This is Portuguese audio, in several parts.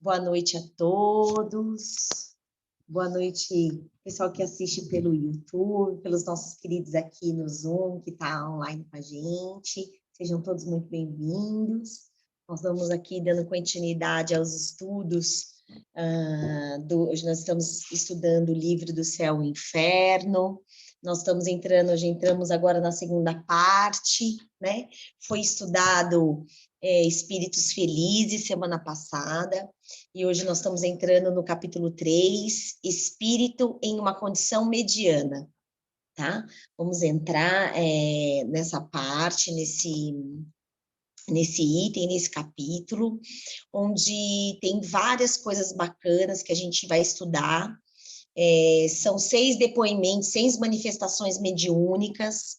Boa noite a todos. Boa noite, pessoal que assiste pelo YouTube, pelos nossos queridos aqui no Zoom, que está online com a gente. Sejam todos muito bem-vindos. Nós vamos aqui dando continuidade aos estudos. Hoje nós estamos estudando o livro do Céu e Inferno. Nós entramos agora na segunda parte, né? Foi estudado Espíritos Felizes semana passada, e hoje nós estamos entrando no capítulo 3, Espírito em uma condição mediana, tá? Vamos entrar nessa parte, nesse item, nesse capítulo, onde tem várias coisas bacanas que a gente vai estudar. São 6 depoimentos, 6 manifestações mediúnicas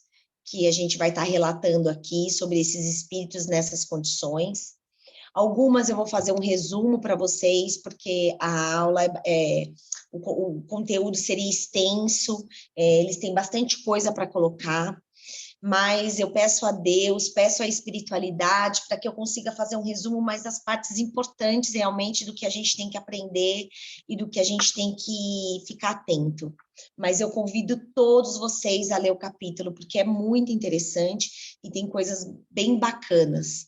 que a gente vai estar relatando aqui sobre esses espíritos nessas condições. Algumas eu vou fazer um resumo para vocês, porque a aula, o conteúdo seria extenso, eles têm bastante coisa para colocar, mas eu peço a Deus, peço a espiritualidade para que eu consiga fazer um resumo mais das partes importantes realmente do que a gente tem que aprender e do que a gente tem que ficar atento. Mas eu convido todos vocês a ler o capítulo, porque é muito interessante e tem coisas bem bacanas.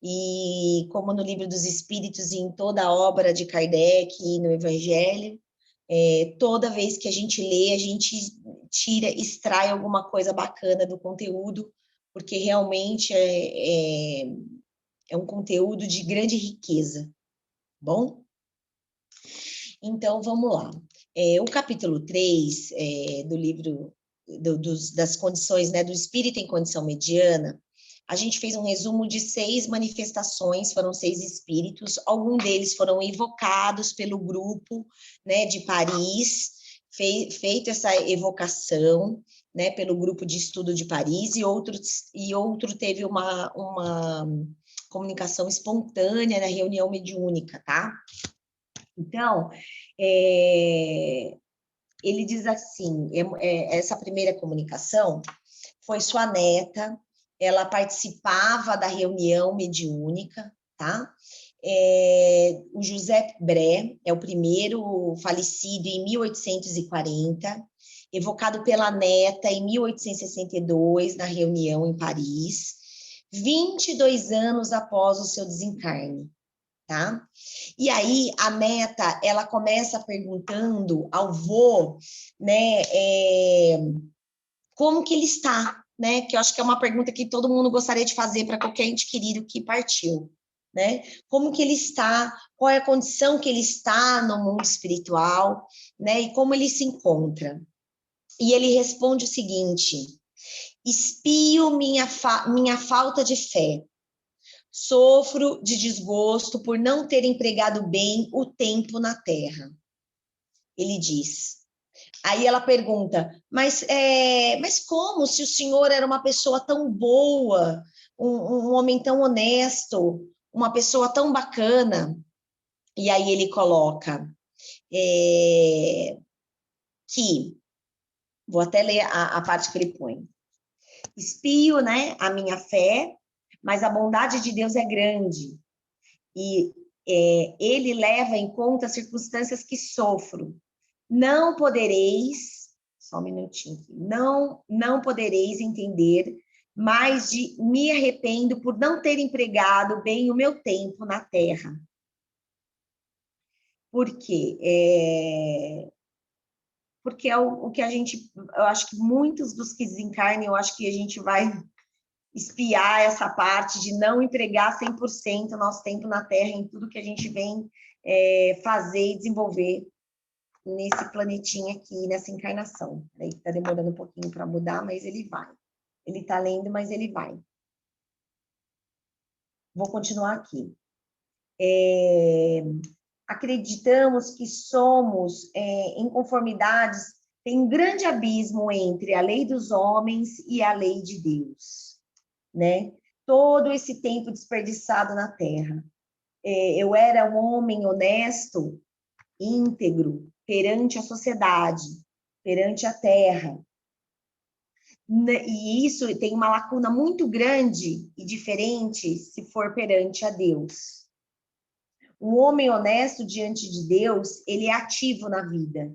E como no Livro dos Espíritos e em toda a obra de Kardec e no Evangelho, toda vez que a gente lê, a gente extrai alguma coisa bacana do conteúdo, porque realmente é um conteúdo de grande riqueza, bom? Então, vamos lá. O capítulo 3 do livro das condições, né, do espírito em condição mediana, a gente fez um resumo de 6 manifestações, foram 6 espíritos, alguns deles foram evocados pelo grupo, né, de Paris, feito essa evocação, né, pelo grupo de estudo de Paris, e outro teve uma comunicação espontânea na reunião mediúnica, tá? Então, ele diz assim, essa primeira comunicação foi sua neta, ela participava da reunião mediúnica, tá? O José Bré é o primeiro falecido em 1840, evocado pela neta em 1862, na reunião em Paris, 22 anos após o seu desencarne, tá? E aí, a neta, ela começa perguntando ao vô, né, como que ele está, né? Que eu acho que é uma pergunta que todo mundo gostaria de fazer para qualquer ente querido que partiu, né? Como que ele está, qual é a condição que ele está no mundo espiritual, né? E como ele se encontra. E ele responde o seguinte: espio minha falta de fé, sofro de desgosto por não ter empregado bem o tempo na terra. Ele diz. Aí ela pergunta, mas como se o senhor era uma pessoa tão boa, um homem tão honesto, uma pessoa tão bacana? E aí ele coloca que, vou até ler a parte que ele põe, espio, né, a minha fé, mas a bondade de Deus é grande, e ele leva em conta as circunstâncias que sofro. Não podereis, só um minutinho aqui, não podereis entender, mas me arrependo por não ter empregado bem o meu tempo na terra. Por quê? Porque é o que a gente, eu acho que muitos dos que desencarnam, eu acho que a gente vai espiar essa parte de não empregar 100% o nosso tempo na terra em tudo que a gente vem fazer e desenvolver nesse planetinha aqui, nessa encarnação. Aí tá demorando um pouquinho para mudar, mas ele vai. Ele tá lendo, mas ele vai. Vou continuar aqui. Acreditamos que somos inconformidades, tem um grande abismo entre a lei dos homens e a lei de Deus, né? Todo esse tempo desperdiçado na Terra. Eu era um homem honesto, íntegro, perante a sociedade, perante a terra. E isso tem uma lacuna muito grande e diferente se for perante a Deus. Um homem honesto diante de Deus, ele é ativo na vida.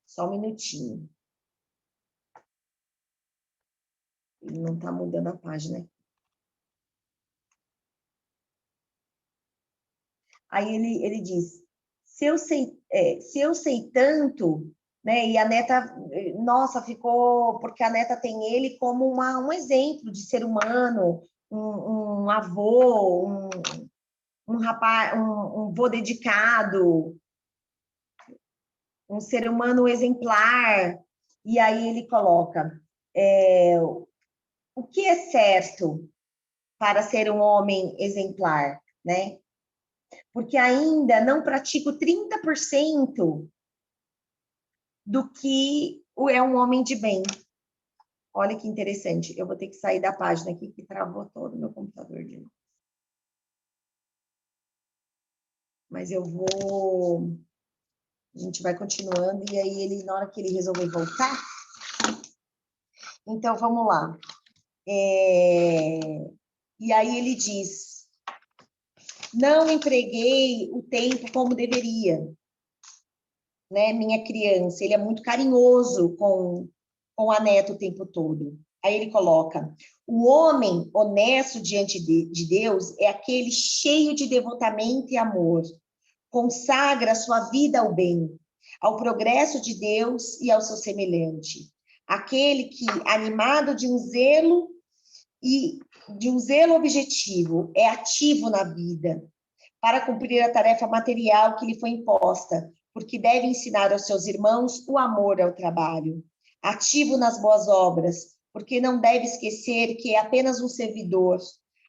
Só um minutinho. Ele não está mudando a página. Aí ele diz, se eu sei tanto, né? E a neta, nossa, ficou, porque a neta tem ele como um exemplo de ser humano, um avô, um rapaz, um vô dedicado, um ser humano exemplar. E aí ele coloca, o que é certo para ser um homem exemplar, né? Porque ainda não pratico 30% do que é um homem de bem. Olha que interessante. Eu vou ter que sair da página aqui, que travou todo o meu computador de novo. Mas eu vou... A gente vai continuando, e aí ele, na hora que ele resolver voltar... Então, vamos lá. E aí ele diz, não empreguei o tempo como deveria, né, minha criança. Ele é muito carinhoso com a neta o tempo todo. Aí ele coloca, o homem honesto diante de Deus é aquele cheio de devotamento e amor, consagra sua vida ao bem, ao progresso de Deus e ao seu semelhante. Aquele que, animado de um zelo objetivo, é ativo na vida, para cumprir a tarefa material que lhe foi imposta, porque deve ensinar aos seus irmãos o amor ao trabalho. Ativo nas boas obras, porque não deve esquecer que é apenas um servidor,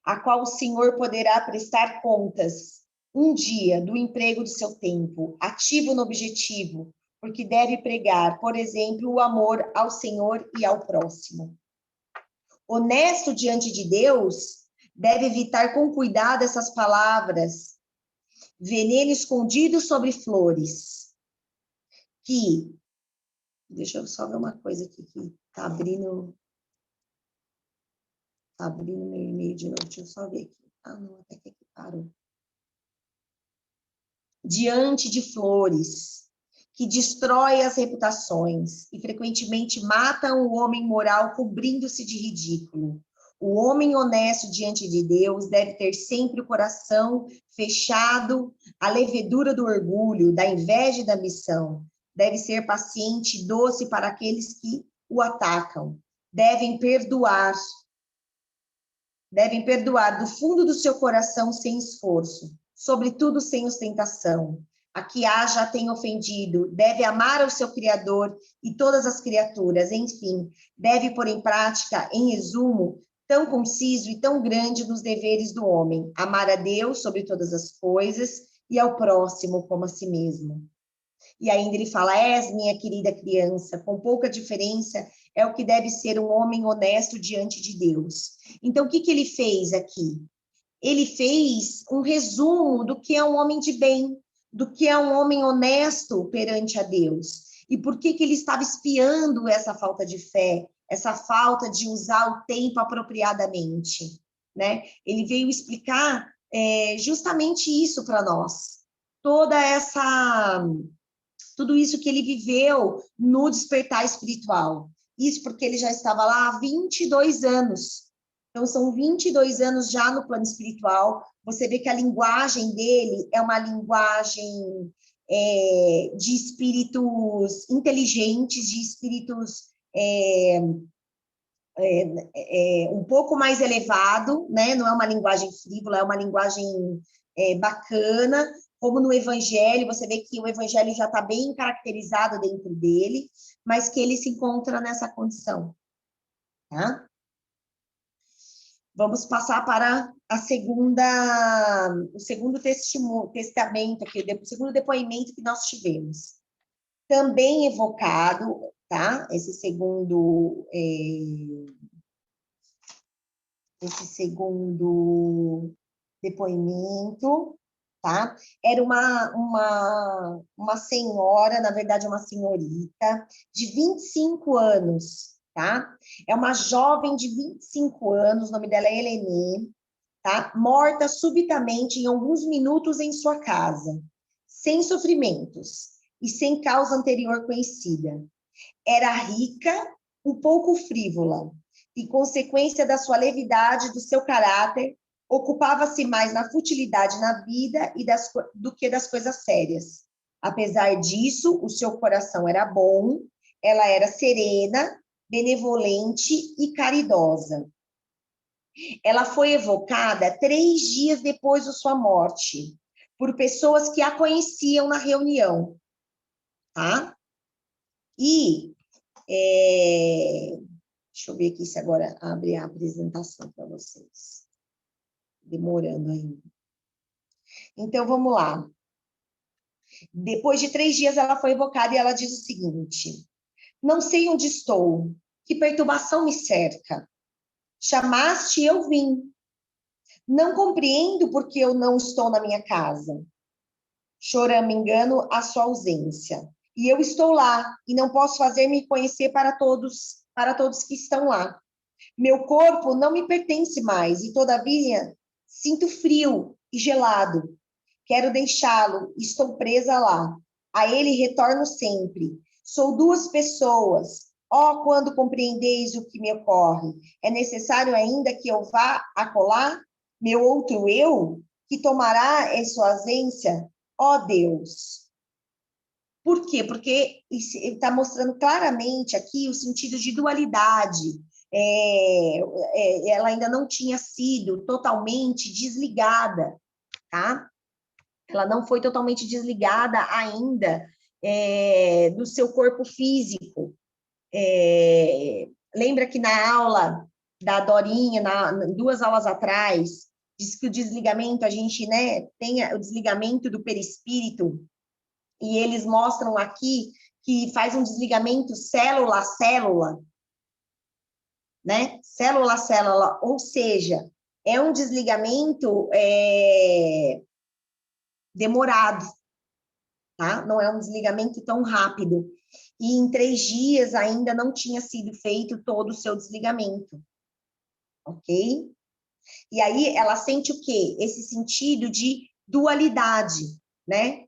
a qual o Senhor poderá prestar contas um dia do emprego de seu tempo. Ativo no objetivo, porque deve pregar, por exemplo, o amor ao Senhor e ao próximo. Honesto diante de Deus, deve evitar com cuidado essas palavras, veneno escondido sobre flores, que, deixa eu só ver uma coisa aqui, que tá abrindo meu e-mail de novo, deixa eu só ver aqui. Ah, não, até que aqui parou. Diante de flores, que destrói as reputações e frequentemente matam o homem moral cobrindo-se de ridículo. O homem honesto diante de Deus deve ter sempre o coração fechado à levedura do orgulho, da inveja e da ambição. Deve ser paciente e doce para aqueles que o atacam. Devem perdoar do fundo do seu coração sem esforço, sobretudo sem ostentação. A que haja tem ofendido, deve amar ao seu Criador e todas as criaturas, enfim, deve pôr em prática, em resumo, tão conciso e tão grande nos deveres do homem, amar a Deus sobre todas as coisas e ao próximo como a si mesmo. E ainda ele fala, és minha querida criança, com pouca diferença, é o que deve ser um homem honesto diante de Deus. Então, o que ele fez aqui? Ele fez um resumo do que é um homem de bem, do que é um homem honesto perante a Deus. E por que ele estava espiando essa falta de fé, essa falta de usar o tempo apropriadamente, né? Ele veio explicar justamente isso para nós. Tudo isso que ele viveu no despertar espiritual. Isso porque ele já estava lá há 22 anos. Então, são 22 anos já no plano espiritual. Você vê que a linguagem dele é uma linguagem de espíritos inteligentes, de espíritos um pouco mais elevado, né? Não é uma linguagem frívola, é uma linguagem bacana, como no Evangelho, você vê que o Evangelho já está bem caracterizado dentro dele, mas que ele se encontra nessa condição. Tá? Vamos passar para o segundo testamento, o segundo depoimento que nós tivemos. Também evocado, tá? Esse segundo depoimento, tá? Era uma senhora, na verdade, uma senhorita, de 25 anos, tá? É uma jovem de 25 anos, o nome dela é Eleni, tá? Morta subitamente em alguns minutos em sua casa, sem sofrimentos e sem causa anterior conhecida. Era rica, um pouco frívola, e consequência da sua levidade, do seu caráter, ocupava-se mais na futilidade na vida do que das coisas sérias. Apesar disso, o seu coração era bom, ela era serena, benevolente e caridosa. Ela foi evocada 3 dias depois de sua morte, por pessoas que a conheciam na reunião, tá? E, deixa eu ver aqui se agora abre a apresentação para vocês. Demorando ainda. Então, vamos lá. Depois de 3 dias, ela foi evocada e ela diz o seguinte: não sei onde estou, que perturbação me cerca. Chamaste e eu vim. Não compreendo porque eu não estou na minha casa. Choramingando a sua ausência. E eu estou lá, e não posso fazer-me conhecer para todos que estão lá. Meu corpo não me pertence mais, e todavia sinto frio e gelado. Quero deixá-lo, estou presa lá. A ele retorno sempre. Sou 2 pessoas. Oh, quando compreendeis o que me ocorre. É necessário ainda que eu vá acolá meu outro eu, que tomará em sua ausência? Oh, Deus! Por quê? Porque ele está mostrando claramente aqui o sentido de dualidade. Ela ainda não tinha sido totalmente desligada, tá? Ela não foi totalmente desligada ainda do seu corpo físico. Lembra que na aula da Dorinha, 2 aulas atrás, disse que o desligamento, a gente, né, tem o desligamento do perispírito, e eles mostram aqui que faz um desligamento célula a célula, né? Célula a célula, ou seja, é um desligamento demorado, tá? Não é um desligamento tão rápido. E em 3 dias ainda não tinha sido feito todo o seu desligamento, ok? E aí ela sente o quê? Esse sentido de dualidade, né?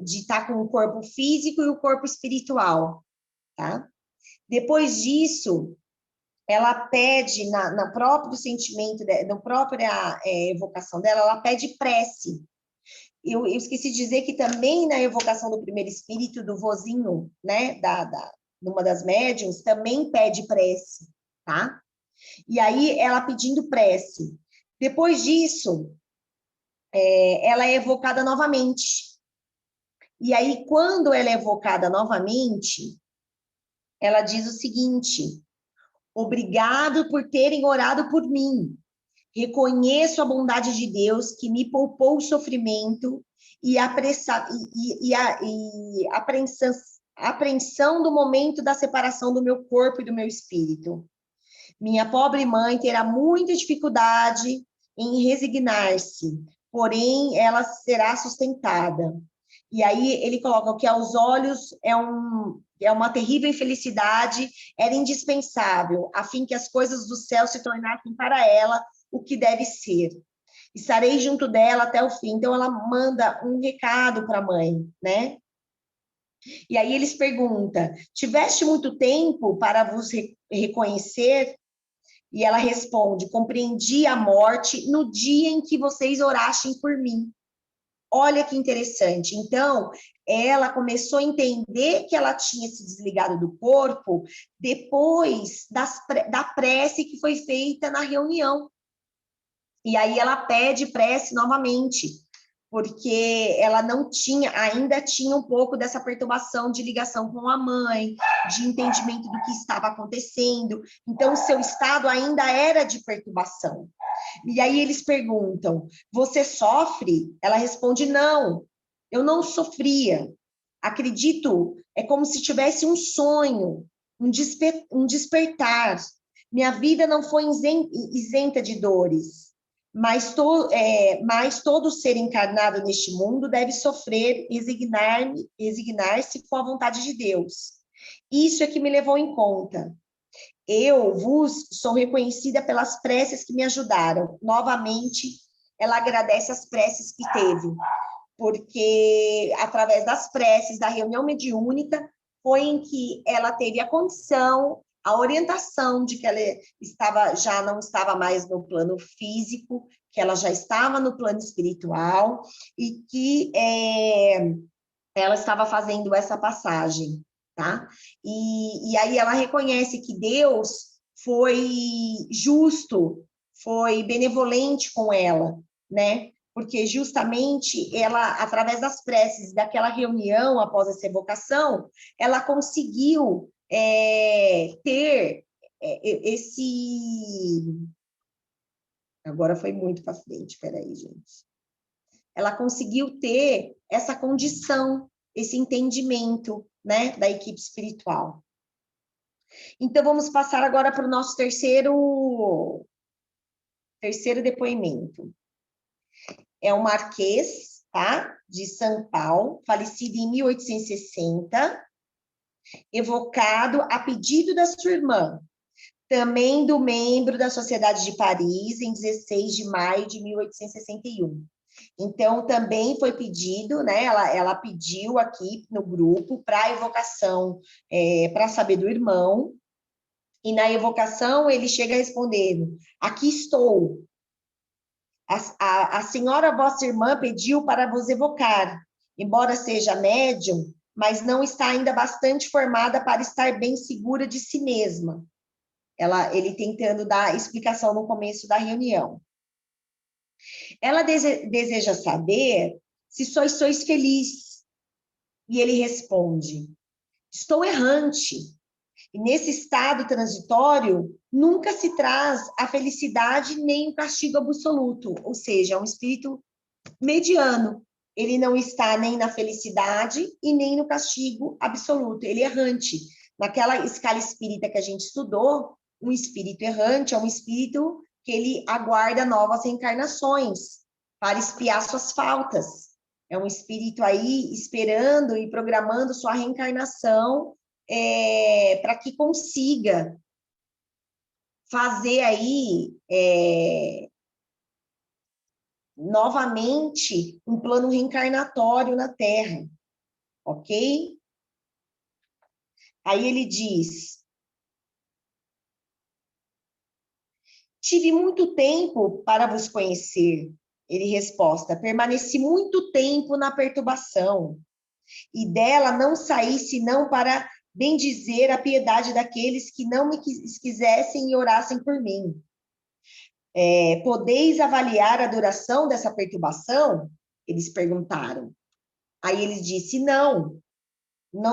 De estar com o corpo físico e o corpo espiritual, tá? Depois disso, ela pede, na próprio sentimento, na própria evocação dela, ela pede prece. Eu esqueci de dizer que também na evocação do primeiro espírito, do vozinho, né, numa das médiuns, também pede prece, tá? E aí, ela pedindo prece. Depois disso, ela é evocada novamente. E aí, quando ela é evocada novamente, ela diz o seguinte: obrigado por terem orado por mim. Reconheço a bondade de Deus que me poupou o sofrimento e a apreensão do momento da separação do meu corpo e do meu espírito. Minha pobre mãe terá muita dificuldade em resignar-se, porém ela será sustentada. E aí ele coloca que aos olhos é uma terrível infelicidade, era indispensável, a fim que as coisas do céu se tornassem para ela o que deve ser. Estarei junto dela até o fim. Então ela manda um recado para a mãe, né? E aí eles perguntam: tiveste muito tempo para vos reconhecer? E ela responde: compreendi a morte no dia em que vocês orassem por mim. Olha que interessante. Então, ela começou a entender que ela tinha se desligado do corpo depois da prece que foi feita na reunião. E aí ela pede prece novamente, porque ela ainda tinha um pouco dessa perturbação de ligação com a mãe, de entendimento do que estava acontecendo. Então, o seu estado ainda era de perturbação. E aí eles perguntam: você sofre? Ela responde: não, eu não sofria. Acredito, é como se tivesse um sonho, um despertar. Minha vida não foi isenta de dores, mas todo ser encarnado neste mundo deve sofrer, resignar-se com a vontade de Deus. Isso é que me levou em conta. eu vos sou reconhecida pelas preces que me ajudaram. Novamente, ela agradece as preces que teve, porque através das preces da reunião mediúnica foi em que ela teve a condição, a orientação de que ela já não estava mais no plano físico, que ela já estava no plano espiritual e que ela estava fazendo essa passagem, tá? E aí ela reconhece que Deus foi justo, foi benevolente com ela, né? Porque justamente ela, através das preces daquela reunião após essa evocação, ela conseguiu ter esse... Agora foi muito para frente, peraí, gente. Ela conseguiu ter essa condição, esse entendimento, né, da equipe espiritual. Então, vamos passar agora para o nosso terceiro depoimento. É o Marquês, tá? De São Paulo, falecido em 1860, evocado a pedido da sua irmã, também do membro da Sociedade de Paris, em 16 de maio de 1861. Então, também foi pedido, né? Ela pediu aqui no grupo para a evocação, para saber do irmão, e na evocação ele chega respondendo: aqui estou. A senhora, vossa irmã, pediu para vos evocar, embora seja médium, mas não está ainda bastante formada para estar bem segura de si mesma. Ele tentando dar explicação no começo da reunião. Ela deseja saber se sois feliz. E ele responde: estou errante. E nesse estado transitório, nunca se traz a felicidade nem o castigo absoluto, ou seja, é um espírito mediano. Ele não está nem na felicidade e nem no castigo absoluto. Ele é errante. Naquela escala espírita que a gente estudou, um espírito errante é um espírito que ele aguarda novas reencarnações para expiar suas faltas. É um espírito aí esperando e programando sua reencarnação para que consiga fazer aí novamente um plano reencarnatório na Terra, ok? Aí ele diz: tive muito tempo para vos conhecer. Ele resposta: permaneci muito tempo na perturbação, e dela não saí senão para bendizer a piedade daqueles que não me quisessem e orassem por mim. Podeis avaliar a duração dessa perturbação? Eles perguntaram. Aí ele disse: não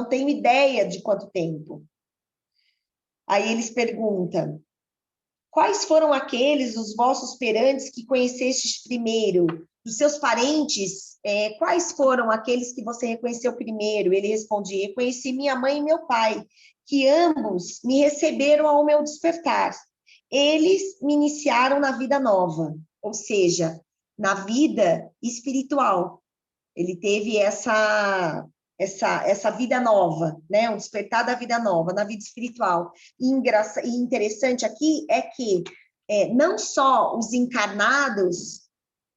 tenho ideia de quanto tempo. Aí eles perguntam: quais foram aqueles, os vossos perantes, que conhecestes primeiro? Dos seus parentes, quais foram aqueles que você reconheceu primeiro? Ele respondia: reconheci minha mãe e meu pai, que ambos me receberam ao meu despertar. Eles me iniciaram na vida nova, ou seja, na vida espiritual. Ele teve essa vida nova, né? Um despertar da vida nova, na vida espiritual. E interessante aqui é que não só os encarnados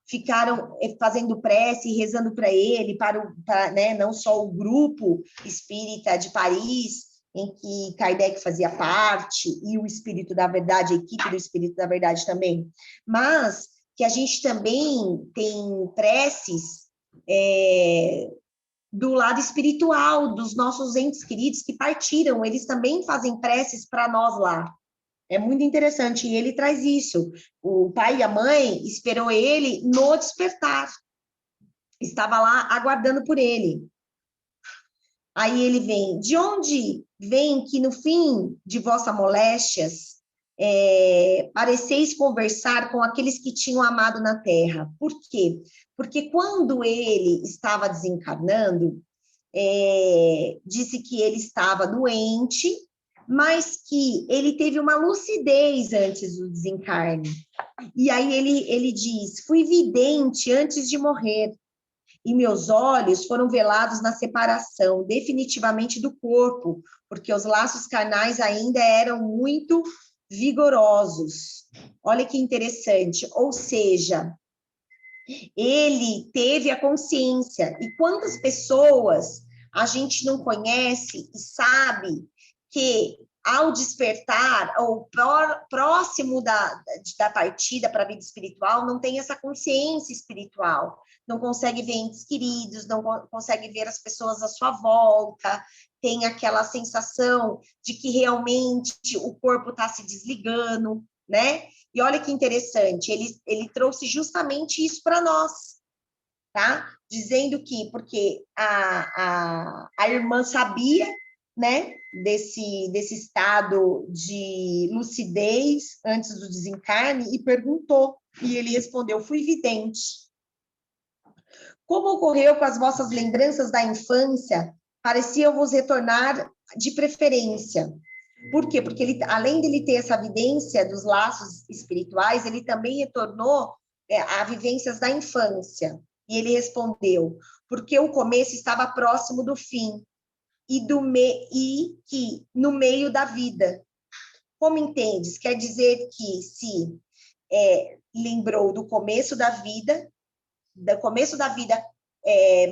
ficaram fazendo prece e rezando para ele, né? Não só o grupo espírita de Paris, em que Kardec fazia parte, e o Espírito da Verdade, a equipe do Espírito da Verdade também, mas que a gente também tem preces do lado espiritual, dos nossos entes queridos que partiram, eles também fazem preces para nós lá. É muito interessante, e ele traz isso. O pai e a mãe esperou ele no despertar. Estava lá aguardando por ele. Aí ele vem: de onde vem que no fim de vossas moléstias pareceis conversar com aqueles que tinham amado na terra? Por quê? Porque quando ele estava desencarnando, disse que ele estava doente, mas que ele teve uma lucidez antes do desencarne. E aí ele diz: fui vidente antes de morrer, e meus olhos foram velados na separação, definitivamente do corpo, porque os laços carnais ainda eram muito vigorosos. Olha que interessante, ou seja, ele teve a consciência. E quantas pessoas a gente não conhece e sabe que, ao despertar, ou próximo da partida para a vida espiritual, não tem essa consciência espiritual, não consegue ver entes queridos, não consegue ver as pessoas à sua volta, tem aquela sensação de que realmente o corpo está se desligando, né? E olha que interessante, ele trouxe justamente isso para nós, tá? Dizendo que, porque a irmã sabia, né, desse estado de lucidez antes do desencarne e perguntou, e ele respondeu, fui vidente. Como ocorreu com as vossas lembranças da infância, pareciam-vos retornar de preferência. Por quê? Porque ele, além de ele ter essa vivência dos laços espirituais, ele também retornou a vivências da infância. E ele respondeu, porque o começo estava próximo do fim e que no meio da vida. Como entendes? Quer dizer que se lembrou do começo da vida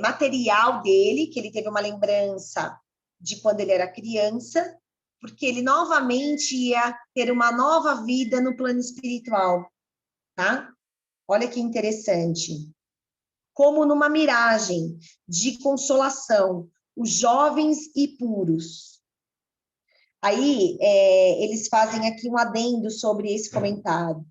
material dele, que ele teve uma lembrança de quando ele era criança, porque ele novamente ia ter uma nova vida no plano espiritual, tá? Olha que interessante. Como numa miragem de consolação, os jovens e puros. Aí, eles fazem aqui um adendo sobre esse comentário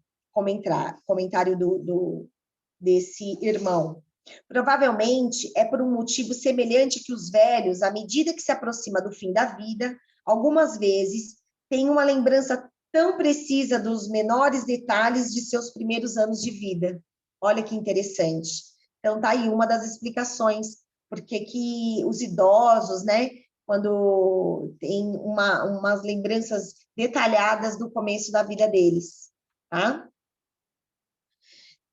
desse irmão. Provavelmente é por um motivo semelhante que os velhos, à medida que se aproxima do fim da vida, algumas vezes têm uma lembrança tão precisa dos menores detalhes de seus primeiros anos de vida. Olha que interessante. Então, tá aí uma das explicações, porque que os idosos, né, quando tem umas lembranças detalhadas do começo da vida deles, tá?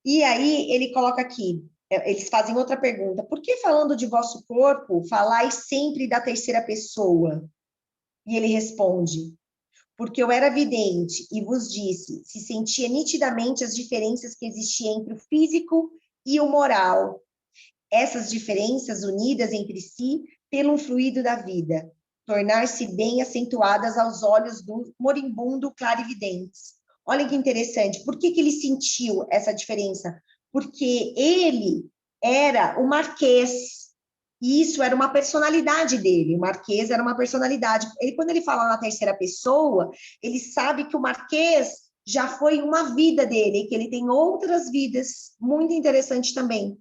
E aí, ele coloca aqui, eles fazem outra pergunta. Por que, falando de vosso corpo, falais sempre da terceira pessoa? E ele responde, porque eu era vidente e vos disse, se sentia nitidamente as diferenças que existiam entre o físico e o moral. Essas diferenças unidas entre si pelo fluido da vida, tornar-se bem acentuadas aos olhos do moribundo clarividentes. Olha que interessante, por que ele sentiu essa diferença? Porque ele era o Marquês, e isso era uma personalidade dele, o Marquês era uma personalidade. Quando ele fala na terceira pessoa, ele sabe que o Marquês já foi uma vida dele, que ele tem outras vidas, muito interessante também,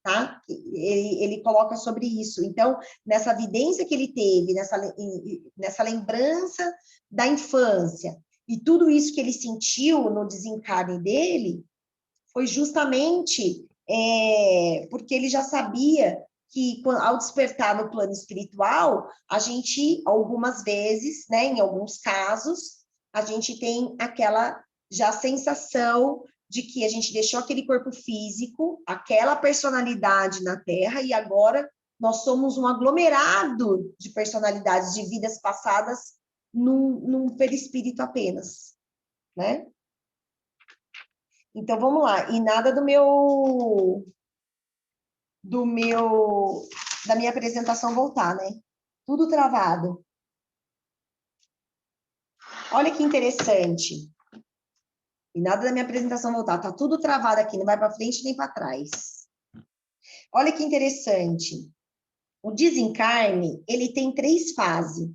tá? Ele coloca sobre isso. Então, nessa evidência que ele teve, nessa lembrança da infância, e tudo isso que ele sentiu no desencarne dele, foi justamente porque ele já sabia que, ao despertar no plano espiritual, a gente, algumas vezes, né, em alguns casos, a gente tem aquela já sensação de que a gente deixou aquele corpo físico, aquela personalidade na Terra, e agora nós somos um aglomerado de personalidades de vidas passadas num perispírito apenas, né? Então, vamos lá. E nada da minha apresentação voltar, né? Tudo travado. Olha que interessante. E nada da minha apresentação voltar. Tá tudo travado aqui, não vai para frente nem para trás. Olha que interessante. O desencarne, ele tem três fases.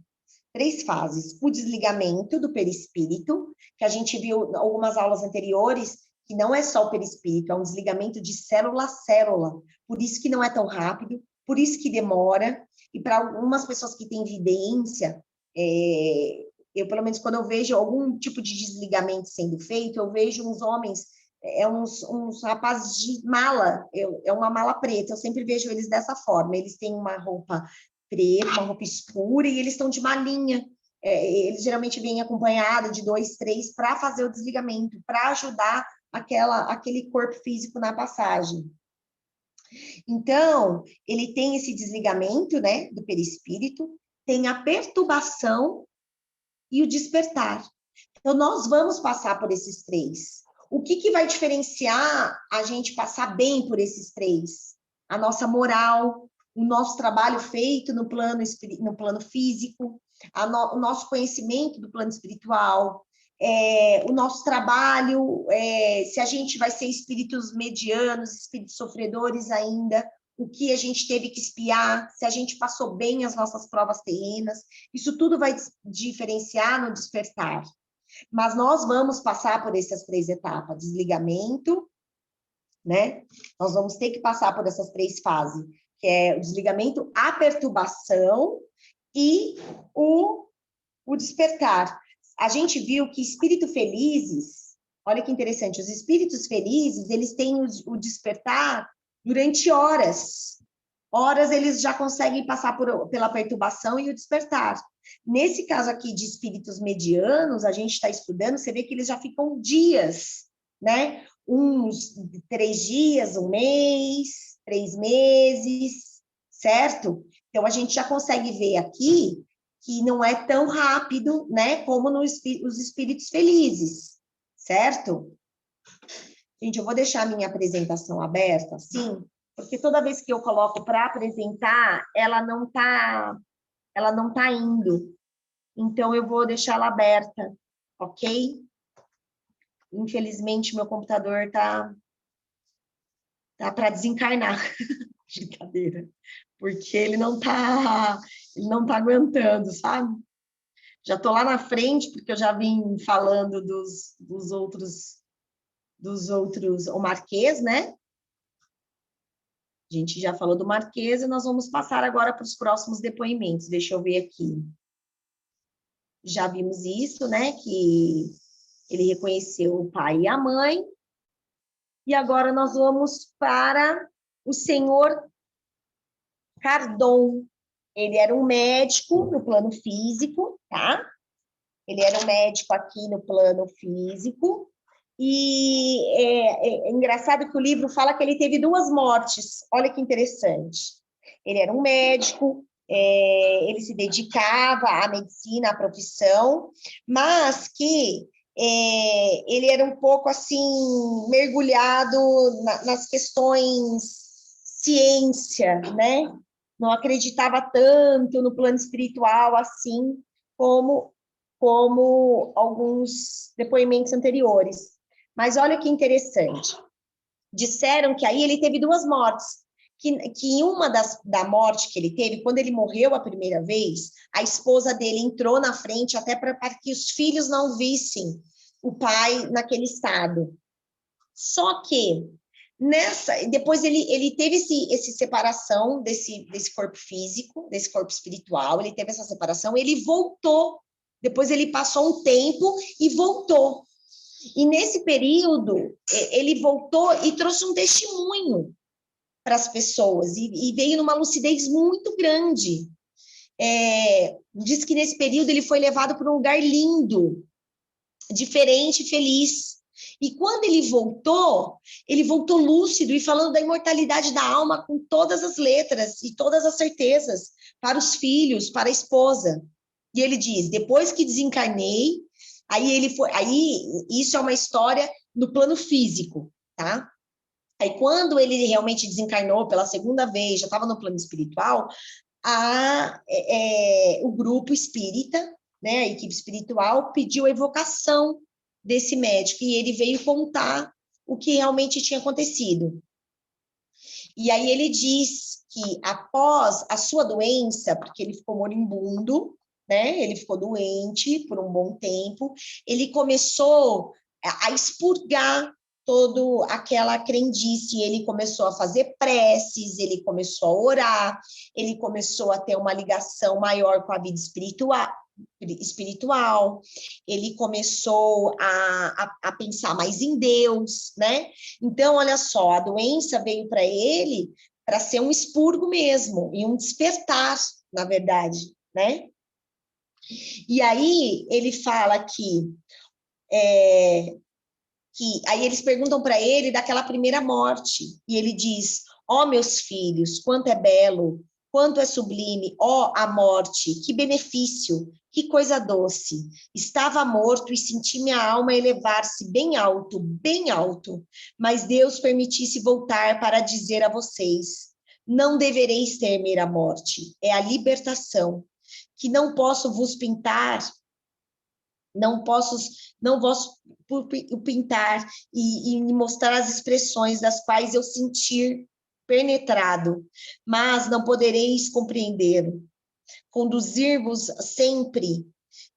O desligamento do perispírito, que a gente viu em algumas aulas anteriores, que não é só o perispírito, é um desligamento de célula a célula. Por isso que não é tão rápido, por isso que demora. E para algumas pessoas que têm evidência, eu, pelo menos, quando eu vejo algum tipo de desligamento sendo feito, eu vejo uns homens, uns rapazes de mala, é uma mala preta, eu sempre vejo eles dessa forma. Eles têm uma roupa preta, uma roupa escura, e eles estão de malinha. Eles geralmente vêm acompanhados de 2, 3 para fazer o desligamento, para ajudar aquele corpo físico na passagem. Então, ele tem esse desligamento, né, do perispírito, tem a perturbação e o despertar. Então, nós vamos passar por esses três. O que vai diferenciar a gente passar bem por esses três? A nossa moral, o nosso trabalho feito no plano físico, o nosso conhecimento do plano espiritual, o nosso trabalho, se a gente vai ser espíritos medianos, espíritos sofredores ainda, o que a gente teve que espiar, se a gente passou bem as nossas provas terrenas, isso tudo vai diferenciar no despertar. Mas nós vamos passar por essas três etapas, desligamento, né? Nós vamos ter que passar por essas três fases, que é o desligamento, a perturbação e o despertar. A gente viu que espíritos felizes, olha que interessante, os espíritos felizes, eles têm o despertar durante horas. Horas eles já conseguem passar pela perturbação e o despertar. Nesse caso aqui de espíritos medianos, a gente está estudando, você vê que eles já ficam dias, né? Uns 3 dias, 1 mês, 3 meses, certo? Então, a gente já consegue ver aqui que não é tão rápido, né, como os espíritos felizes, certo? Gente, eu vou deixar a minha apresentação aberta, sim, porque toda vez que eu coloco para apresentar, ela não tá indo. Então, eu vou deixar ela aberta, ok? Infelizmente, meu computador tá para desencarnar. Brincadeira. Porque ele não tá aguentando, sabe? Já tô lá na frente, porque eu já vim falando dos outros, o Marquês, né? A gente já falou do Marquês e nós vamos passar agora para os próximos depoimentos. Deixa eu ver aqui. Já vimos isso, né? Que ele reconheceu o pai e a mãe. E agora nós vamos para o senhor Cardon. Ele era um médico no plano físico, tá? Ele era um médico aqui no plano físico. E é engraçado que o livro fala que ele teve 2 mortes. Olha que interessante. Ele era um médico, ele se dedicava à medicina, à profissão, mas que ele era um pouco assim mergulhado nas questões ciência, né? Não acreditava tanto no plano espiritual assim como alguns depoimentos anteriores. Mas olha que interessante. Disseram que aí ele teve 2 mortes. Que em uma da morte que ele teve, quando ele morreu a primeira vez, a esposa dele entrou na frente até para que os filhos não vissem o pai naquele estado. Só que depois ele teve essa separação desse corpo físico, desse corpo espiritual, ele teve essa separação, ele voltou. Depois ele passou um tempo e voltou. E nesse período, ele voltou e trouxe um testemunho para as pessoas, e veio numa lucidez muito grande. Diz que nesse período ele foi levado para um lugar lindo, diferente, feliz. E quando ele voltou lúcido e falando da imortalidade da alma com todas as letras e todas as certezas para os filhos, para a esposa. E ele diz: depois que desencarnei, aí isso é uma história no plano físico, tá? Aí quando ele realmente desencarnou pela segunda vez, já estava no plano espiritual, o grupo espírita, né, a equipe espiritual, pediu a evocação desse médico, e ele veio contar o que realmente tinha acontecido. E aí ele diz que após a sua doença, porque ele ficou moribundo, né, ele ficou doente por um bom tempo, ele começou a expurgar toda aquela crendice, ele começou a fazer preces, ele começou a orar, ele começou a ter uma ligação maior com a vida espiritual, ele começou a pensar mais em Deus, né? Então, olha só, a doença veio para ele para ser um expurgo mesmo, e um despertar, na verdade, né? E aí ele fala que aí eles perguntam para ele daquela primeira morte, e ele diz: Ó, meus filhos, quanto é belo, quanto é sublime, ó, a morte, que benefício, que coisa doce. Estava morto e senti minha alma elevar-se bem alto, mas Deus permitisse voltar para dizer a vocês: não devereis temer a morte, é a libertação, que não posso vos pintar, não posso pintar e mostrar as expressões das quais eu sentir penetrado, mas não podereis compreender. Conduzir-vos sempre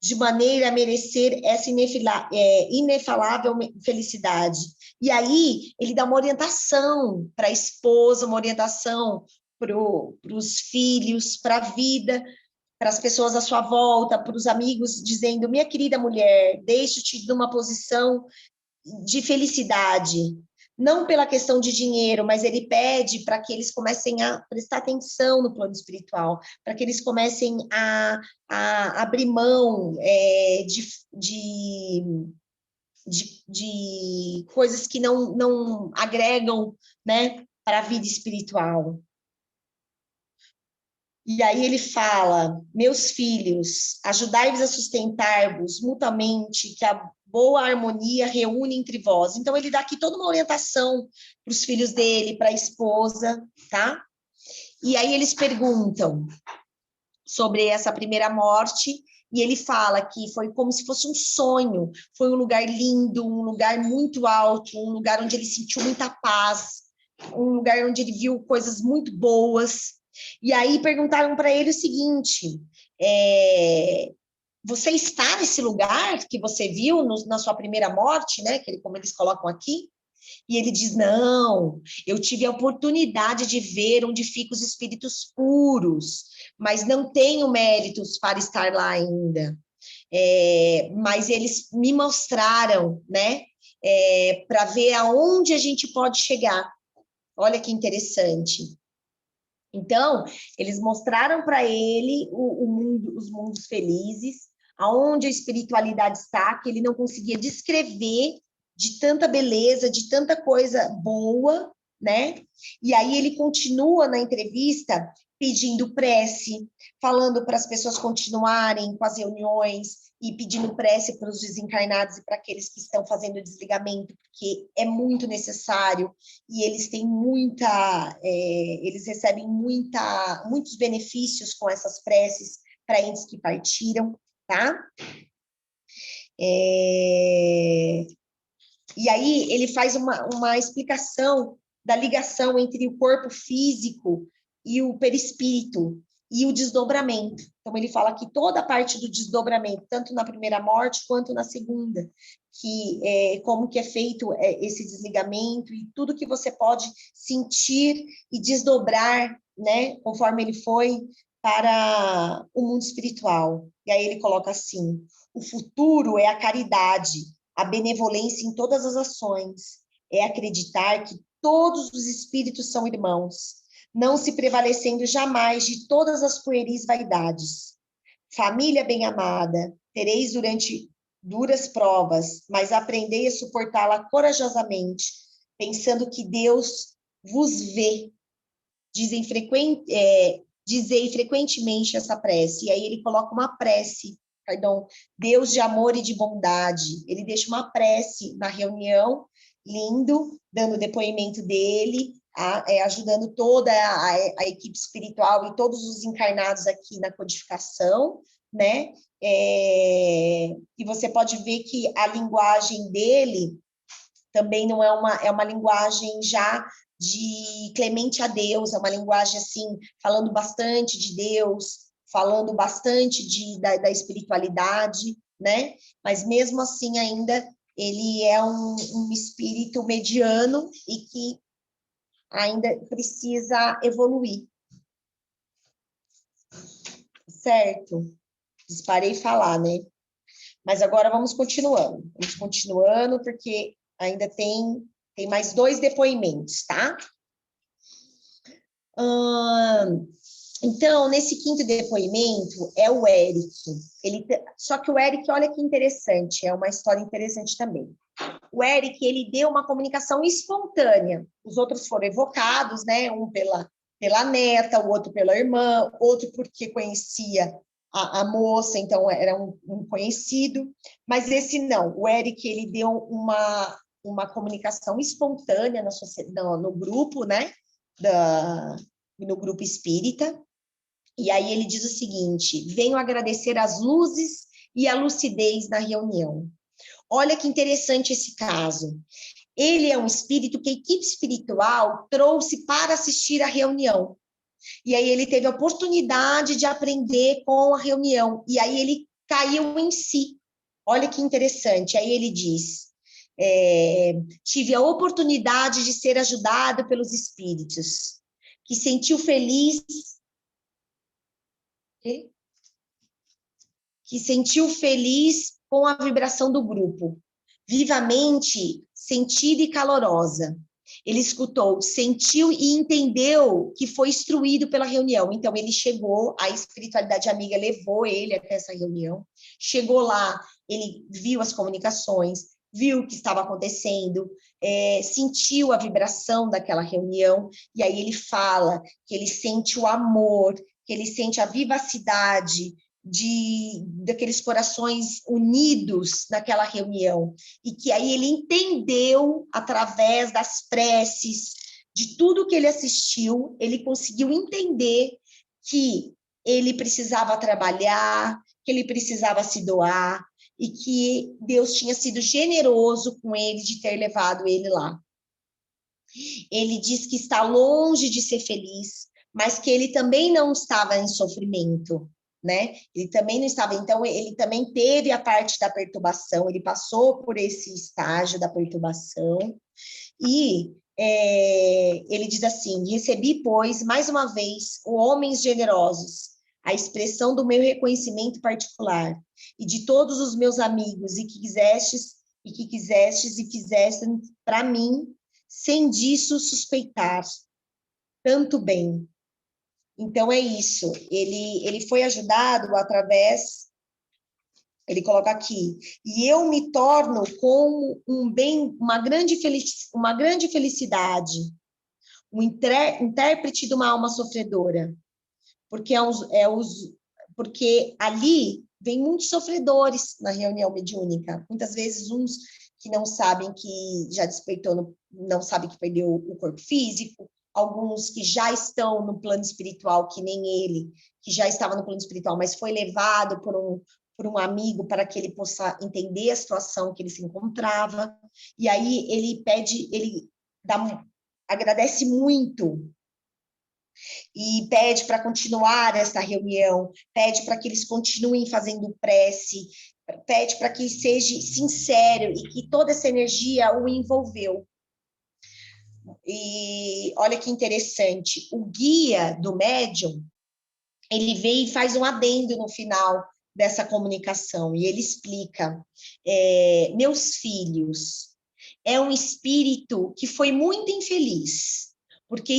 de maneira a merecer essa inefalável felicidade. E aí, ele dá uma orientação para a esposa, uma orientação para os filhos, para a vida, para as pessoas à sua volta, para os amigos, dizendo: minha querida mulher, deixo-te numa posição de felicidade, não pela questão de dinheiro, mas ele pede para que eles comecem a prestar atenção no plano espiritual, para que eles comecem a abrir mão de coisas que não agregam, né, para a vida espiritual. E aí ele fala: meus filhos, ajudai-vos a sustentar-vos mutuamente, que a boa harmonia reúne entre vós. Então, ele dá aqui toda uma orientação para os filhos dele, para a esposa, tá? E aí eles perguntam sobre essa primeira morte, e ele fala que foi como se fosse um sonho, foi um lugar lindo, um lugar muito alto, um lugar onde ele sentiu muita paz, um lugar onde ele viu coisas muito boas. E aí perguntaram para ele o seguinte: você está nesse lugar que você viu na sua primeira morte, né? Como eles colocam aqui? E ele diz: não, eu tive a oportunidade de ver onde ficam os espíritos puros, mas não tenho méritos para estar lá ainda. Mas eles me mostraram, né? Para ver aonde a gente pode chegar. Olha que interessante. Então, eles mostraram para ele os mundos felizes, aonde a espiritualidade está, que ele não conseguia descrever, de tanta beleza, de tanta coisa boa, né? E aí ele continua na entrevista pedindo prece, falando para as pessoas continuarem com as reuniões e pedindo prece para os desencarnados e para aqueles que estão fazendo desligamento, porque é muito necessário e eles têm eles recebem muitos benefícios com essas preces para entes que partiram, tá? E aí ele faz uma explicação da ligação entre o corpo físico e o perispírito e o desdobramento. Então ele fala que toda a parte do desdobramento, tanto na primeira morte quanto na segunda, como que é feito esse desligamento e tudo que você pode sentir e desdobrar, né, conforme ele foi para o mundo espiritual. E aí ele coloca assim: o futuro é a caridade, a benevolência em todas as ações, é acreditar que todos os espíritos são irmãos, não se prevalecendo jamais de todas as pueris vaidades. Família bem-amada, tereis durante duras provas, mas aprendei a suportá-la corajosamente, pensando que Deus vos vê. Dizei frequentemente essa prece. E aí ele coloca uma prece, perdão, Deus de amor e de bondade. Ele deixa uma prece na reunião, lindo, dando o depoimento dele, ajudando toda a equipe espiritual e todos os encarnados aqui na codificação, né? E você pode ver que a linguagem dele também não é uma linguagem já de clemente a Deus, é uma linguagem assim, falando bastante de Deus, falando bastante da espiritualidade, né? Mas mesmo assim ainda ele é um espírito mediano e que ainda precisa evoluir. Certo? Disparei falar, né? Mas agora vamos continuando. Vamos continuando, porque ainda tem mais 2 depoimentos, tá? Então, nesse 5º depoimento, é o Eric. Só que o Eric, olha que interessante, é uma história interessante também. O Eric, ele deu uma comunicação espontânea. Os outros foram evocados, né? Um pela neta, o outro pela irmã, outro porque conhecia a moça, então era um conhecido. Mas esse não. O Eric, ele deu uma comunicação espontânea no grupo, né? No grupo espírita. E aí ele diz o seguinte: venho agradecer as luzes e a lucidez na reunião. Olha que interessante esse caso. Ele é um espírito que a equipe espiritual trouxe para assistir à reunião. E aí ele teve a oportunidade de aprender com a reunião. E aí ele caiu em si. Olha que interessante. Aí ele diz: tive a oportunidade de ser ajudado pelos espíritos, que sentiu feliz. Que sentiu feliz com a vibração do grupo, vivamente sentida e calorosa. Ele escutou, sentiu e entendeu que foi instruído pela reunião. Então, ele chegou, a espiritualidade amiga levou ele até essa reunião. Chegou lá, ele viu as comunicações, viu o que estava acontecendo, sentiu a vibração daquela reunião, e aí ele fala que ele sente o amor, que ele sente a vivacidade, daqueles corações unidos naquela reunião, e que aí ele entendeu, através das preces, de tudo que ele assistiu, ele conseguiu entender que ele precisava trabalhar, que ele precisava se doar, e que Deus tinha sido generoso com ele de ter levado ele lá. Ele diz que está longe de ser feliz, mas que ele também não estava em sofrimento, né? Ele também não estava, então ele também teve a parte da perturbação, ele passou por esse estágio da perturbação, e ele diz assim: recebi, pois, mais uma vez, homens generosos, a expressão do meu reconhecimento particular, e de todos os meus amigos, e que quisestes e fizestes para mim, sem disso suspeitar tanto bem. Então, é isso. Ele foi ajudado através, ele coloca aqui, e eu me torno com um bem, uma grande felicidade, um intérprete de uma alma sofredora, porque porque ali vem muitos sofredores na reunião mediúnica, muitas vezes uns que não sabem que já despertou, não sabem que perdeu o corpo físico, alguns que já estão no plano espiritual, que nem ele, que já estava no plano espiritual, mas foi levado por um amigo para que ele possa entender a situação que ele se encontrava, e aí ele pede, agradece muito, e pede para continuar essa reunião, pede para que eles continuem fazendo prece, pede para que seja sincero e que toda essa energia o envolveu. E olha que interessante, o guia do médium, ele vem e faz um adendo no final dessa comunicação, e ele explica: meus filhos, é um espírito que foi muito infeliz, porque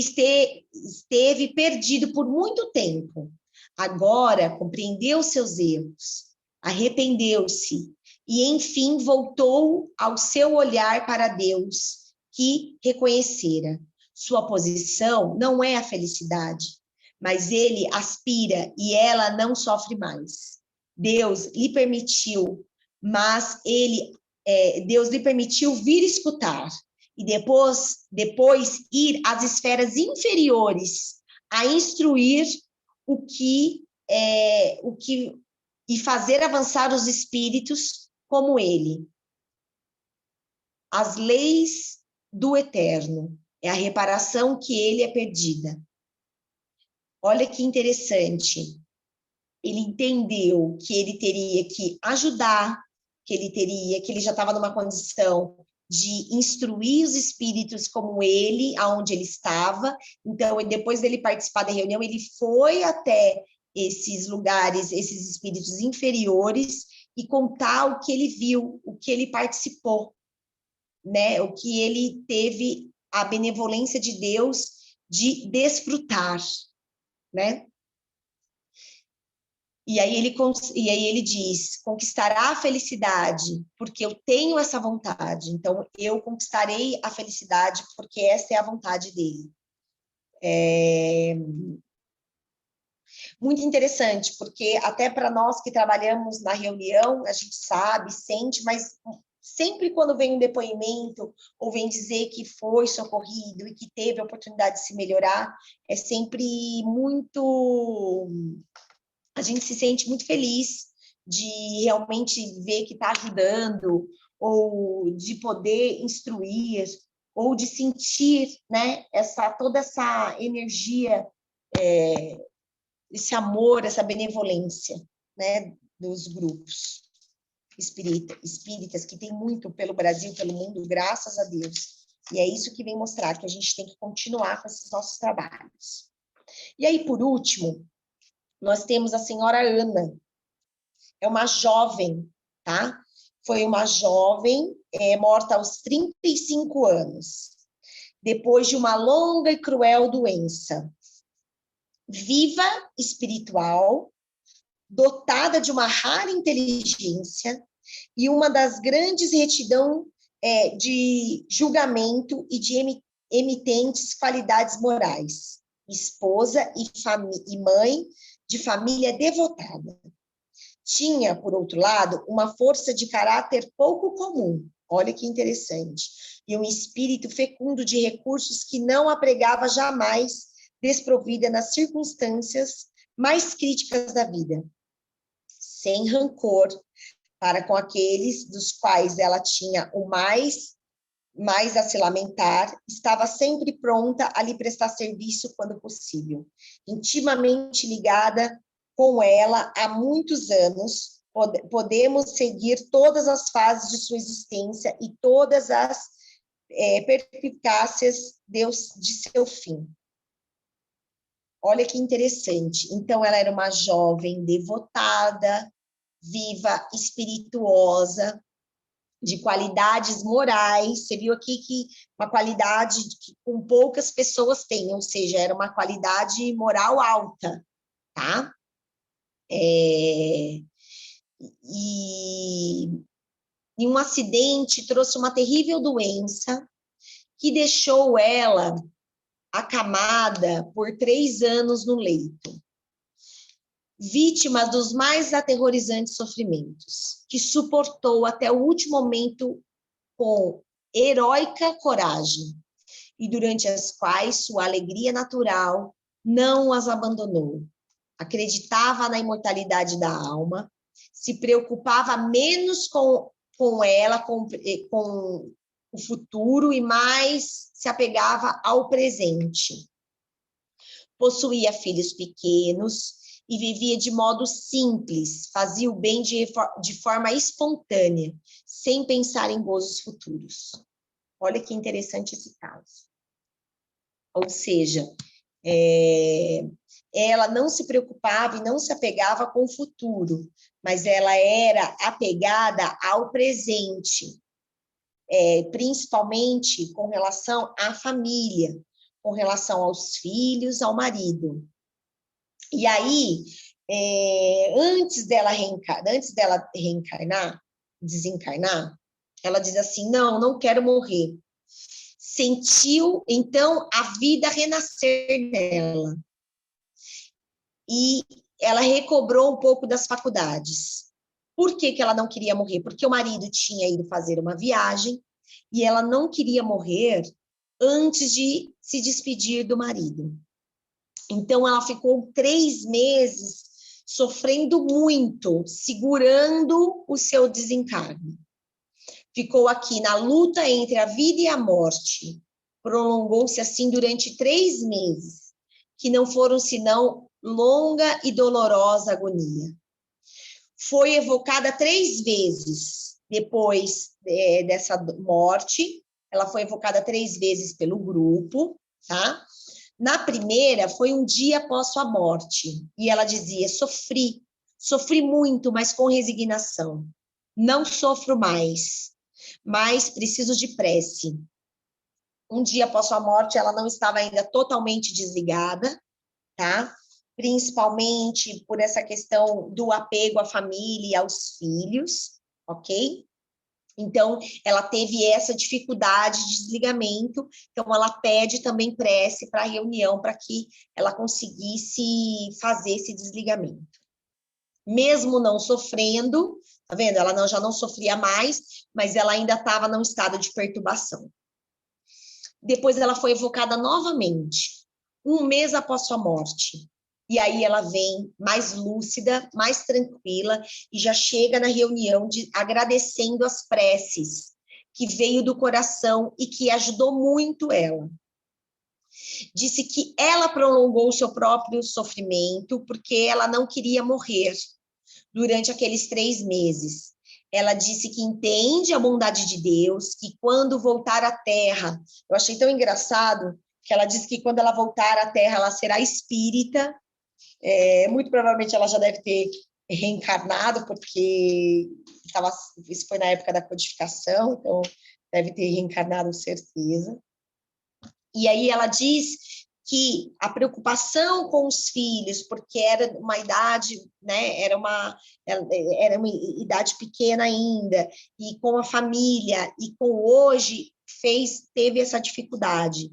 esteve perdido por muito tempo. Agora compreendeu seus erros, arrependeu-se e, enfim, voltou ao seu olhar para Deus, que reconhecera. Sua posição não é a felicidade, mas ele aspira e ela não sofre mais. Deus lhe permitiu, mas Deus lhe permitiu vir escutar e depois ir às esferas inferiores a instruir e fazer avançar os espíritos como ele. As leis do eterno é a reparação que ele é perdida. Olha que interessante. Ele entendeu que ele teria que ajudar, que ele já estava numa condição de instruir os espíritos como ele, aonde ele estava. Então, depois dele participar da reunião, ele foi até esses lugares, esses espíritos inferiores, e contar o que ele viu, o que ele participou, né? O que ele teve a benevolência de Deus de desfrutar, né? E aí ele diz, conquistará a felicidade, porque eu tenho essa vontade. Então, eu conquistarei a felicidade, porque essa é a vontade dele. Muito interessante, porque até para nós que trabalhamos na reunião, a gente sabe, sente, mas sempre quando vem um depoimento ou vem dizer que foi socorrido e que teve a oportunidade de se melhorar, é sempre muito... A gente se sente muito feliz de realmente ver que está ajudando, ou de poder instruir, ou de sentir, né, toda essa energia, esse amor, essa benevolência, né, dos grupos espíritas, que tem muito pelo Brasil, pelo mundo, graças a Deus. E é isso que vem mostrar que a gente tem que continuar com esses nossos trabalhos. E aí, por último, nós temos a senhora Ana. É uma jovem, tá? Foi uma jovem morta aos 35 anos, depois de uma longa e cruel doença. Viva, espiritual, dotada de uma rara inteligência e uma das grandes retidão de julgamento e de emitentes qualidades morais. Esposa e mãe de família devotada. Tinha, por outro lado, uma força de caráter pouco comum, olha que interessante, e um espírito fecundo de recursos que não a pregava jamais, desprovida nas circunstâncias mais críticas da vida, sem rancor para com aqueles dos quais ela tinha o mais a se lamentar, estava sempre pronta a lhe prestar serviço quando possível, intimamente ligada com ela há muitos anos, podemos seguir todas as fases de sua existência e todas as perspicácias de seu fim. Olha que interessante. Então, ela era uma jovem devotada, viva, espirituosa, de qualidades morais. Você viu aqui que uma qualidade que com poucas pessoas têm, ou seja, era uma qualidade moral alta, tá? E um acidente trouxe uma terrível doença que deixou ela acamada por 3 anos no leito, vítima dos mais aterrorizantes sofrimentos, que suportou até o último momento com heróica coragem, e durante as quais sua alegria natural não as abandonou. Acreditava na imortalidade da alma, se preocupava menos com ela, com o futuro, e mais se apegava ao presente. Possuía filhos pequenos e vivia de modo simples, fazia o bem de forma espontânea, sem pensar em gozos futuros. Olha que interessante esse caso. Ou seja, ela não se preocupava e não se apegava com o futuro, mas ela era apegada ao presente, principalmente com relação à família, com relação aos filhos, ao marido. E aí, antes dela desencarnar, ela diz assim, não quero morrer. Sentiu, então, a vida renascer nela. E ela recobrou um pouco das faculdades. Por que ela não queria morrer? Porque o marido tinha ido fazer uma viagem e ela não queria morrer antes de se despedir do marido. Então, ela ficou 3 meses sofrendo muito, segurando o seu desencarne. Ficou aqui na luta entre a vida e a morte. Prolongou-se assim durante 3 meses, que não foram senão longa e dolorosa agonia. Foi evocada 3 vezes depois dessa morte. Ela foi evocada 3 vezes pelo grupo, tá? Na primeira, foi um dia após sua morte, e ela dizia, sofri muito, mas com resignação. Não sofro mais, mas preciso de prece. Um dia após sua morte, ela não estava ainda totalmente desligada, tá? principalmente por essa questão do apego à família e aos filhos, ok? Então, ela teve essa dificuldade de desligamento, então ela pede também prece para a reunião, para que ela conseguisse fazer esse desligamento. Mesmo não sofrendo, tá vendo? Ela já não sofria mais, mas ela ainda estava num estado de perturbação. Depois ela foi evocada novamente, 1 mês após sua morte. E aí ela vem mais lúcida, mais tranquila, e já chega na reunião agradecendo as preces que veio do coração e que ajudou muito ela. Disse que ela prolongou o seu próprio sofrimento porque ela não queria morrer durante aqueles 3 meses. Ela disse que entende a bondade de Deus, que quando voltar à Terra, eu achei tão engraçado que ela disse que quando ela voltar à Terra, ela será espírita, muito provavelmente ela já deve ter reencarnado, porque isso foi na época da codificação, então deve ter reencarnado, certeza. E aí ela diz que a preocupação com os filhos, porque era uma idade, né, era uma idade pequena ainda, e com a família, e com hoje, teve essa dificuldade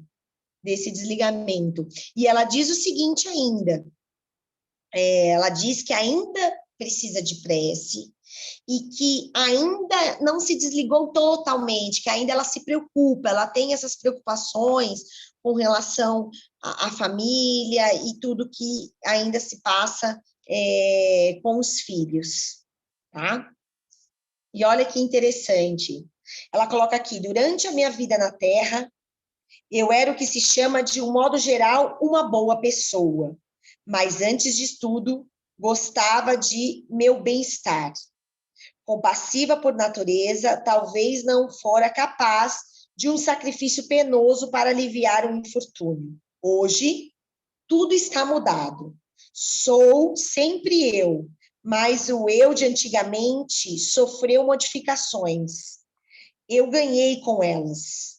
desse desligamento. E ela diz o seguinte ainda, ela diz que ainda precisa de prece, e que ainda não se desligou totalmente, que ainda ela se preocupa, ela tem essas preocupações com relação à família e tudo que ainda se passa com os filhos, tá? E olha que interessante, ela coloca aqui, durante a minha vida na Terra, eu era o que se chama, de um modo geral, uma boa pessoa, mas antes de tudo, gostava de meu bem-estar. Compassiva por natureza, talvez não fora capaz de um sacrifício penoso para aliviar um infortúnio. Hoje, tudo está mudado. Sou sempre eu, mas o eu de antigamente sofreu modificações. Eu ganhei com elas.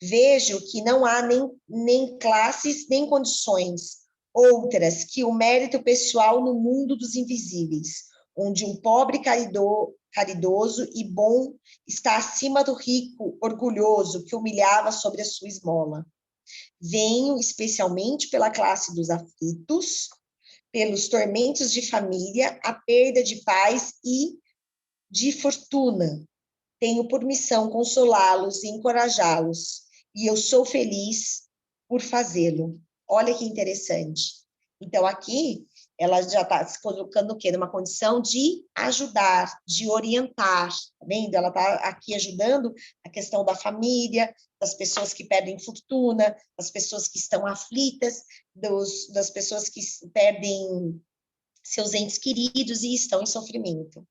Vejo que não há nem classes, nem condições outras que o mérito pessoal no mundo dos invisíveis, onde um pobre caridoso e bom está acima do rico orgulhoso que humilhava sobre a sua esmola. Venho especialmente pela classe dos aflitos, pelos tormentos de família, a perda de paz e de fortuna. Tenho por missão consolá-los e encorajá-los, e eu sou feliz por fazê-lo. Olha que interessante. Então, aqui, ela já está se colocando o quê? Numa condição de ajudar, de orientar, tá vendo? Ela está aqui ajudando a questão da família, das pessoas que perdem fortuna, das pessoas que estão aflitas, das pessoas que perdem seus entes queridos e estão em sofrimento.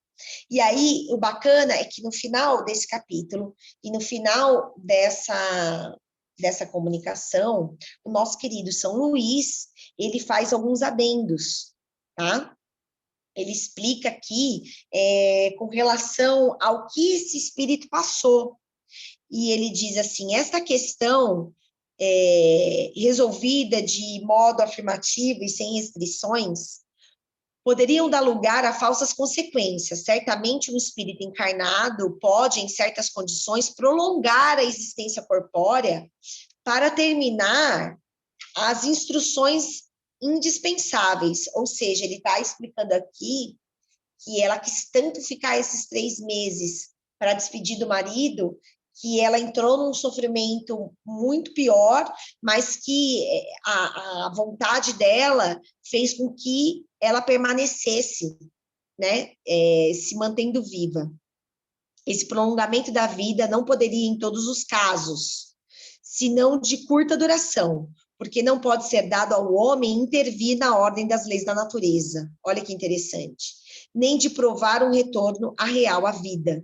E aí, o bacana é que no final desse capítulo e no final dessa comunicação, o nosso querido São Luís, ele faz alguns adendos, tá? Ele explica aqui com relação ao que esse espírito passou. E ele diz assim, esta questão resolvida de modo afirmativo e sem restrições, poderiam dar lugar a falsas consequências. Certamente, um espírito encarnado pode, em certas condições, prolongar a existência corpórea para terminar as instruções indispensáveis. Ou seja, ele está explicando aqui que ela quis tanto ficar esses 3 meses para despedir do marido, que ela entrou num sofrimento muito pior, mas que a vontade dela fez com que ela permanecesse, né, se mantendo viva. Esse prolongamento da vida não poderia, em todos os casos, senão de curta duração, porque não pode ser dado ao homem intervir na ordem das leis da natureza. Olha que interessante. Nem de provar um retorno real à vida.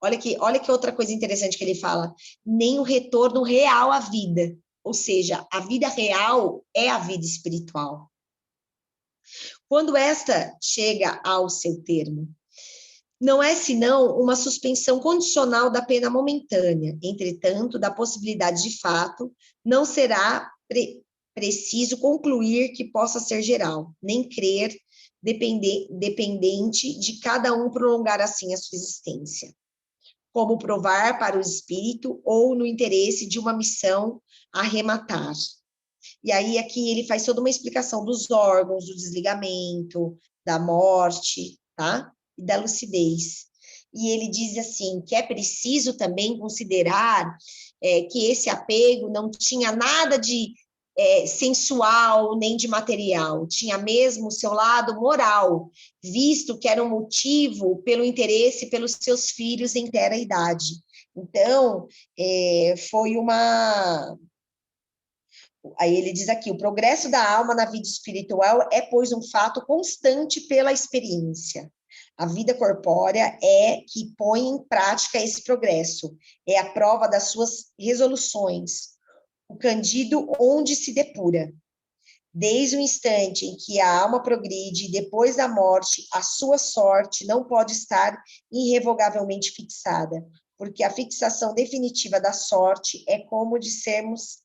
Olha que outra coisa interessante que ele fala. Nem o retorno real à vida. Ou seja, a vida real é a vida espiritual. Quando esta chega ao seu termo, não é senão uma suspensão condicional da pena momentânea. Entretanto, da possibilidade de fato, não será preciso concluir que possa ser geral, nem crer dependente de cada um prolongar assim a sua existência. Como provar para o espírito ou no interesse de uma missão arrematar. E aí aqui ele faz toda uma explicação dos órgãos, do desligamento, da morte, tá? E da lucidez. E ele diz assim, que é preciso também considerar que esse apego não tinha nada de sensual nem de material, tinha mesmo o seu lado moral, visto que era um motivo pelo interesse pelos seus filhos em terra idade. Então, foi uma... Aí ele diz aqui, o progresso da alma na vida espiritual é, pois, um fato constante pela experiência. A vida corpórea é que põe em prática esse progresso, é a prova das suas resoluções, o candido onde se depura. Desde o instante em que a alma progride, depois da morte, a sua sorte não pode estar irrevogavelmente fixada, porque a fixação definitiva da sorte é como dissemos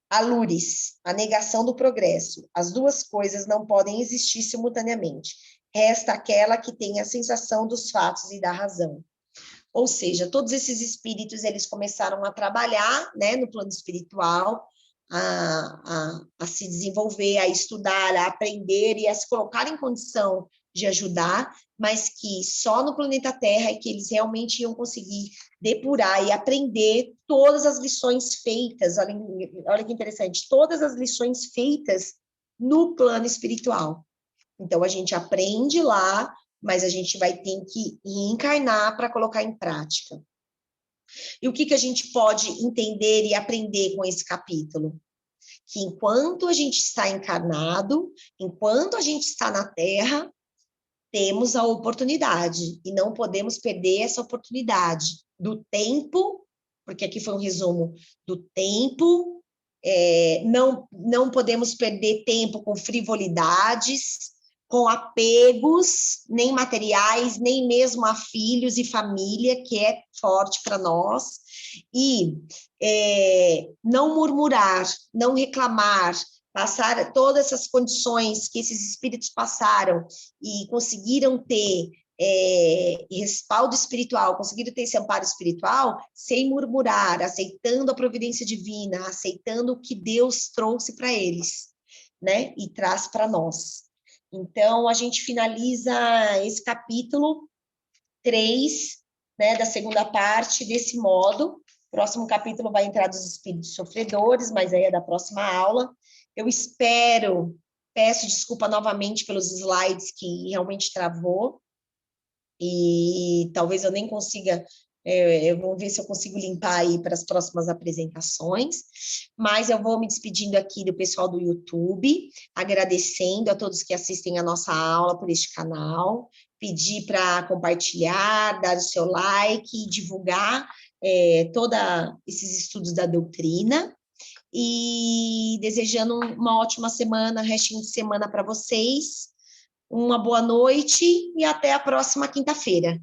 alures, a negação do progresso. As duas coisas não podem existir simultaneamente. Resta aquela que tem a sensação dos fatos e da razão. Ou seja, todos esses espíritos, eles começaram a trabalhar, né, no plano espiritual, a se desenvolver, a estudar, a aprender e a se colocar em condição de ajudar, mas que só no planeta Terra é que eles realmente iam conseguir depurar e aprender todas as lições feitas, olha que interessante, todas as lições feitas no plano espiritual. Então, a gente aprende lá, mas a gente vai ter que encarnar para colocar em prática. E o que a gente pode entender e aprender com esse capítulo? Que enquanto a gente está encarnado, enquanto a gente está na Terra, temos a oportunidade, e não podemos perder essa oportunidade do tempo, porque aqui foi um resumo do tempo, não podemos perder tempo com frivolidades, com apegos, nem materiais, nem mesmo a filhos e família, que é forte para nós, e não murmurar, não reclamar, passar todas essas condições que esses espíritos passaram e conseguiram ter respaldo espiritual, conseguiram ter esse amparo espiritual, sem murmurar, aceitando a providência divina, aceitando o que Deus trouxe para eles, né, e traz para nós. Então, a gente finaliza esse capítulo 3, né, da segunda parte, desse modo. O próximo capítulo vai entrar dos espíritos sofredores, mas aí é da próxima aula. Eu espero, peço desculpa novamente pelos slides que realmente travou, e talvez eu nem consiga, eu vou ver se eu consigo limpar aí para as próximas apresentações, mas eu vou me despedindo aqui do pessoal do YouTube, agradecendo a todos que assistem a nossa aula por este canal, pedir para compartilhar, dar o seu like, divulgar todos esses estudos da doutrina, e desejando uma ótima semana, restinho de semana para vocês, uma boa noite e até a próxima quinta-feira.